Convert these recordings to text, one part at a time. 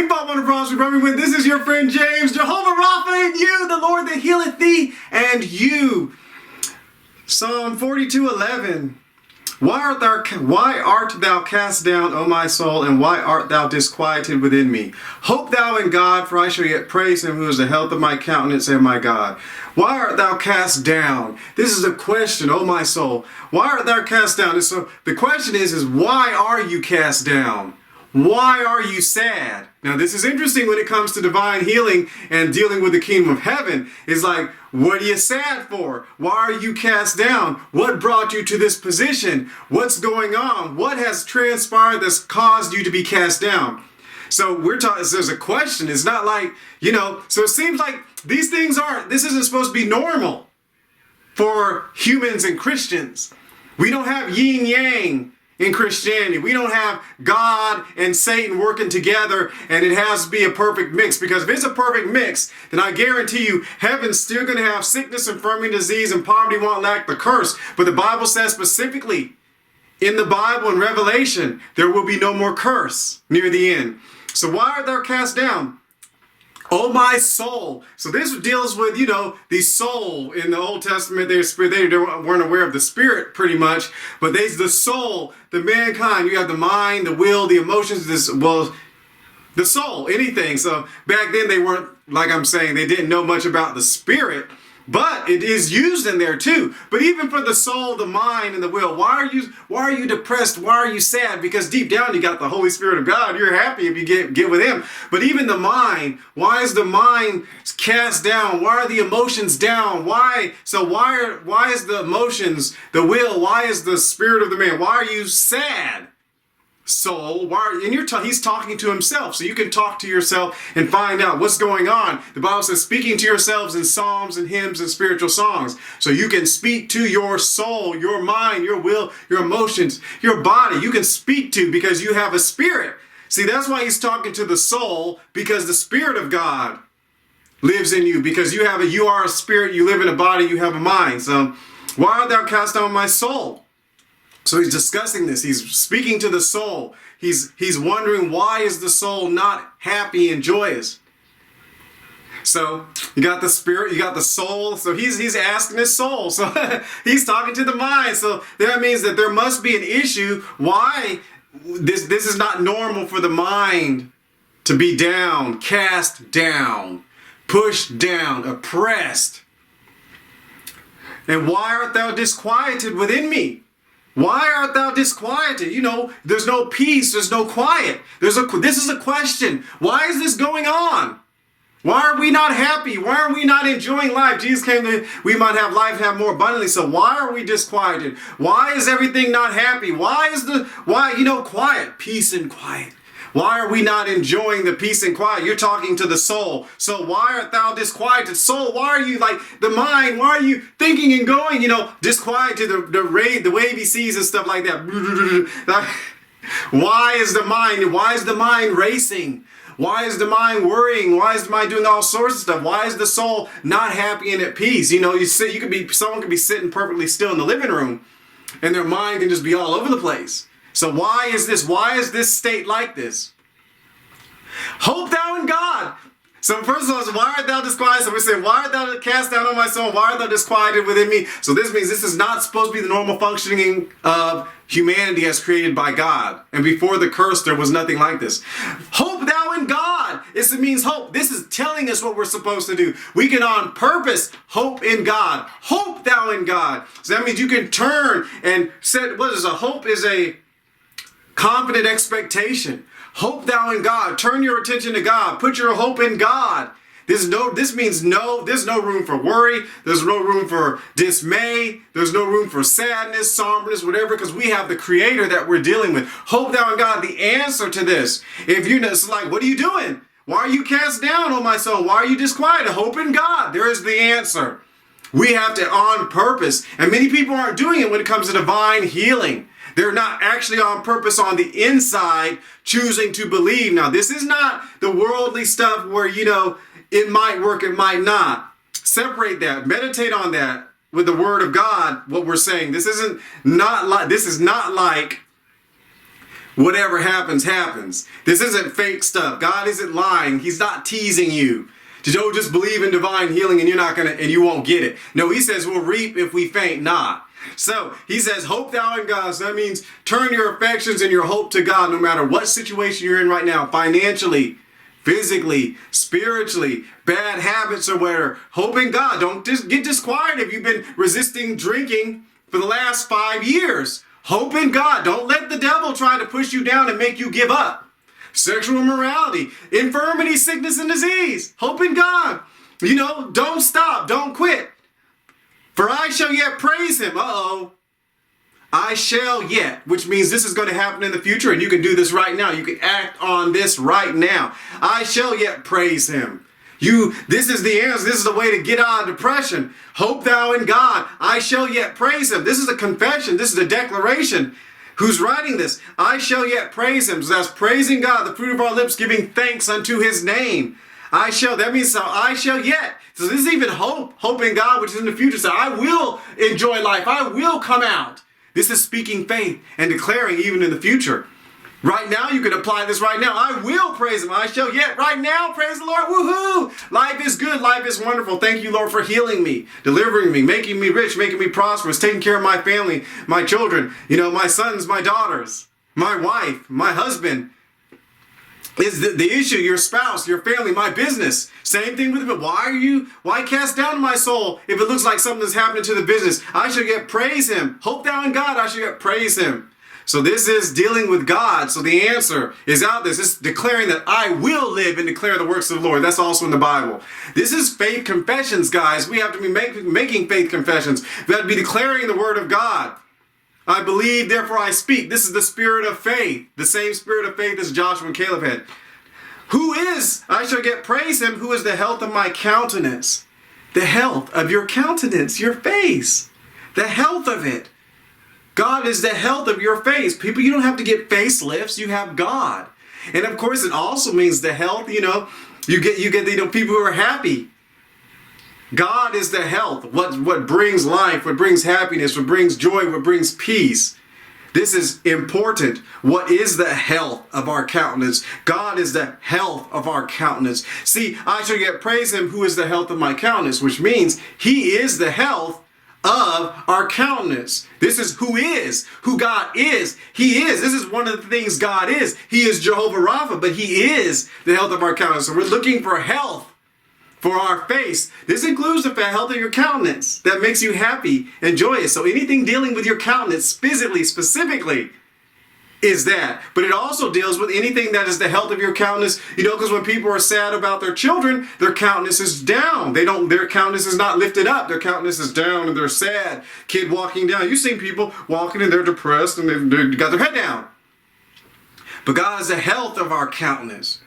We fought one across from me when this is your friend James, Jehovah Rapha in you, the Lord that healeth thee and you. Psalm 42:11. Why art thou cast down, O my soul, and why art thou disquieted within me? Hope thou in God, for I shall yet praise him who is the health of my countenance and my God. Why art thou cast down? This is a question, O my soul. Why art thou cast down? And so the question is why are you cast down? Why are you sad? Now this is interesting when it comes to divine healing and dealing with the kingdom of heaven. It's like, what are you sad for? Why are you cast down? What brought you to this position? What's going on? What has transpired that's caused you to be cast down? So we're talking, there's a question. It's not like, so it seems like these things this isn't supposed to be normal for humans and Christians. We don't have yin yang in Christianity. We don't have God and Satan working together and it has to be a perfect mix, because if it's a perfect mix, then I guarantee you heaven's still going to have sickness, infirmity, disease, and poverty, want, lack, the curse. But the Bible says specifically in the Bible in Revelation, there will be no more curse near the end. So why art thou cast down? Oh my soul. So this deals with, the soul in the Old Testament. They weren't aware of the spirit pretty much, but the soul, the mankind. You have the mind, the will, the emotions, the soul, anything. So back then they weren't, like I'm saying, they didn't know much about the spirit, but it is used in there too. But even for the soul, the mind, and the will, why are you depressed? Why are you sad? Because deep down you got the Holy Spirit of God. You're happy if you get with him. But even the mind, why is the mind cast down? Why are the emotions down? Why is the emotions, the will, why is the spirit of the man? Why are you sad? Soul, he's talking to himself, so you can talk to yourself and find out what's going on. The Bible says speaking to yourselves in psalms and hymns and spiritual songs, so you can speak to your soul, your mind, your will, your emotions, your body. You can speak to, because you have a spirit. See, that's why he's talking to the soul, because the Spirit of God lives in you, because you are a spirit, you live in a body, you have a mind. So why art thou cast down, my soul? So he's discussing this. He's speaking to the soul. He's wondering, why is the soul not happy and joyous? So you got the spirit, you got the soul. So he's asking his soul. So he's talking to the mind. So that means that there must be an issue. Why this is not normal for the mind to be down, cast down, pushed down, oppressed. And why art thou disquieted within me? Why art thou disquieted? There's no peace, there's no quiet. This is a question. Why is this going on? Why are we not happy? Why are we not enjoying life? Jesus came that we might have life and have more abundantly. So why are we disquieted? Why is everything not happy? Quiet, peace and quiet. Why are we not enjoying the peace and quiet? You're talking to the soul. So why art thou disquieted? Soul, why are you like the mind? Why are you thinking and going, disquieted, the wavy seas and stuff like that? Why is the mind racing? Why is the mind worrying? Why is the mind doing all sorts of stuff? Why is the soul not happy and at peace? Someone could be sitting perfectly still in the living room and their mind can just be all over the place. So why is this state like this? Hope thou in God. So first of all, why art thou disquieted? So we say, why art thou cast down on my soul? Why art thou disquieted within me? So this means this is not supposed to be the normal functioning of humanity as created by God. And before the curse, there was nothing like this. Hope thou in God. It means hope. This is telling us what we're supposed to do. We can on purpose hope in God. Hope thou in God. So that means you can turn and say, hope is a confident expectation. Hope thou in God. Turn your attention to God. Put your hope in God. This means there's no room for worry. There's no room for dismay. There's no room for sadness, somberness, whatever, because we have the Creator that we're dealing with. Hope thou in God. The answer to this. It's like, what are you doing? Why are you cast down, O my soul? Why are you disquieted? Hope in God. There is the answer. We have to on purpose. And many people aren't doing it when it comes to divine healing. They're not actually on purpose on the inside choosing to believe. Now, this is not the worldly stuff where, it might work, it might not. Separate that. Meditate on that with the Word of God, what we're saying. This is not like Whatever happens, happens. This isn't fake stuff. God isn't lying. He's not teasing you. Don't just believe in divine healing and you won't get it. No, he says we'll reap if we faint not. So he says, hope thou in God. So that means turn your affections and your hope to God no matter what situation you're in right now, financially, physically, spiritually, bad habits or whatever. Hope in God. Don't just get disquieted if you've been resisting drinking for the last 5 years. Hope in God. Don't let the devil try to push you down and make you give up. Sexual immorality, infirmity, sickness, and disease. Hope in God. Don't stop. Don't quit. For I shall yet praise him. I shall yet, which means this is going to happen in the future, and you can do this right now. You can act on this right now. I shall yet praise him. This is the answer. This is the way to get out of depression. Hope thou in God. I shall yet praise him. This is a confession. This is a declaration. Who's writing this? I shall yet praise him. So that's praising God, the fruit of our lips, giving thanks unto his name. That means I shall yet. So this is even hope. Hope in God, which is in the future. So I will enjoy life. I will come out. This is speaking faith and declaring even in the future. Right now, you can apply this right now. I will praise him. I shall yet right now praise the Lord. Woohoo! Life is good. Life is wonderful. Thank you, Lord, for healing me, delivering me, making me rich, making me prosperous, taking care of my family, my children, my sons, my daughters, my wife, my husband. Is the issue your spouse, your family, my business? Same thing with it. Why cast down my soul if it looks like something is happening to the business? I shall yet praise him. Hope thou in God. I shall yet praise him. So this is dealing with God. So the answer is out there. This is declaring that I will live and declare the works of the Lord. That's also in the Bible. This is faith confessions, guys. We have to be making faith confessions. We have to be declaring the word of God. I believe, therefore I speak. This is the spirit of faith. The same spirit of faith as Joshua and Caleb had. I shall yet praise him, who is the health of my countenance. The health of your countenance, your face. The health of it. God is the health of your face. People, you don't have to get facelifts. You have God. And of course, it also means the health, you get people who are happy. God is the health. What brings life, what brings happiness, what brings joy, what brings peace. This is important. What is the health of our countenance? God is the health of our countenance. See, I shall yet praise him who is the health of my countenance, which means he is the health of our countenance. This is who God is. He is. This is one of the things God is. He is Jehovah Rapha, but he is the health of our countenance. So we're looking for health for our face. This includes the health of your countenance that makes you happy and joyous. So anything dealing with your countenance physically, specifically, is that. But it also deals with anything that is the health of your countenance. Because when people are sad about their children, their countenance is down. Their countenance is not lifted up. Their countenance is down and they're sad. Kid walking down. You've seen people walking and they're depressed and they've got their head down. But God is the health of our countenance.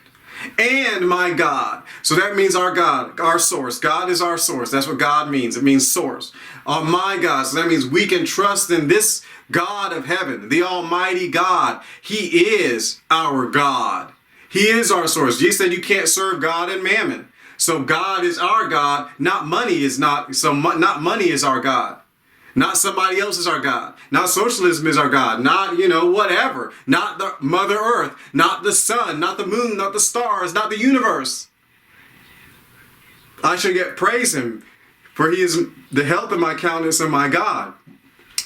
And my God. So that means our God, our source. God is our source. That's what God means. It means source. My God. So that means we can trust in this God of heaven, the Almighty God. He is our God. He is our source. Jesus said you can't serve God and mammon. So God is our God. Not money is not money is our God. Not somebody else is our God. Not socialism is our God. Not, whatever. Not the Mother Earth. Not the sun. Not the moon. Not the stars. Not the universe. I shall yet praise him, for he is the health of my countenance and my God.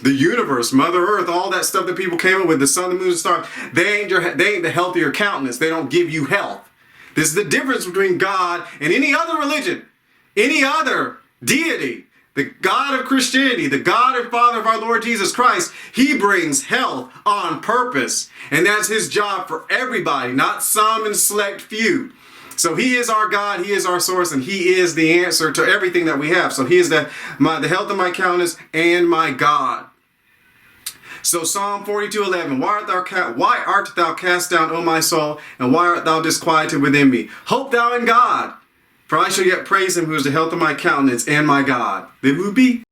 The universe, Mother Earth, all that stuff that people came up with, the sun, the moon, the stars, they ain't the health of your countenance. They don't give you health. This is the difference between God and any other religion, any other deity. The God of Christianity, the God and Father of our Lord Jesus Christ, he brings health on purpose. And that's his job for everybody, not some and select few. So he is our God, he is our source, and he is the answer to everything that we have. So he is the health of my countenance and my God. So Psalm 42:11, why art thou cast down, O my soul, and why art thou disquieted within me? Hope thou in God, for I shall yet praise him who is the health of my countenance and my God. Then will be.